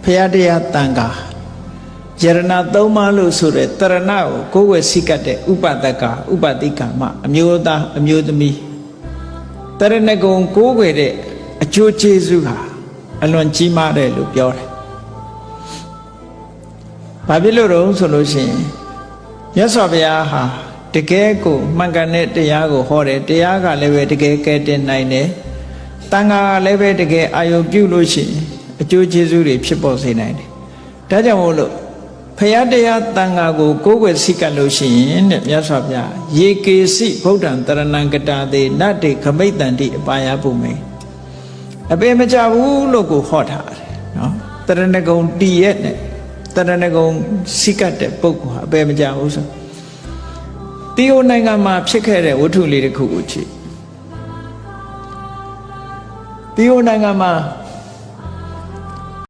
ဖရာတရားတန်ခါယရဏသုံးပါးလို့ဆိုတဲ့တရဏကိုကိုယ်ဝယ်စိကတ်တဲ့ဥပဒကဥပတိကမအမျိုးသားအမျိုးသမီးတရဏဂုံကိုယ်ဝယ်တဲ့အကျိုးကျေးဇူးဟာအလွန်ကြီးမားတယ်လို့ပြောတယ်။ဘာဖြစ်လို့တော့ဆိုလို့ရှိရင်မြတ်စွာဘုရားဟာတကယ်ကိုမှန်ကန်တဲ့တရားကိုဟောတယ်တရားကလည်းပဲတကယ်ကဲတင်နိုင်တယ်တန်ခါကလည်းပဲတကယ်အာယုပြုလို့ရှိရင်အကျိုးကျေးဇူးတွေဖြစ်ပေါ်စေနိုင်တယ်ဒါကြောင့်မို့လို့ဖရာတရားတန်ခါကိုကိုးကွယ်စိတ်ကပ်လို့ရှိရင်တဲ့မြတ်စွာဘုရားယေကေစိဗုဒ္ဓံတရဏံကတာတေနတ္တေခမိတ်တန္တိအပါယပုမေအပေမကြဘူးလို့ကိုဟောထားတယ်နော်တရဏဂုံတည်ရဲ့နဲ့တရဏဂုံစိတ်ကပ်တဲ့ပုဂ္ဂိုလ်ဟာအပေမကြဘူးဆိုတီယိုနိုင်ငံမှာဖြစ်ခဲ့တဲ့ဝတ္ထုလေးတစ်ခုကိုကြည့်တီယိုနိုင်ငံမှာ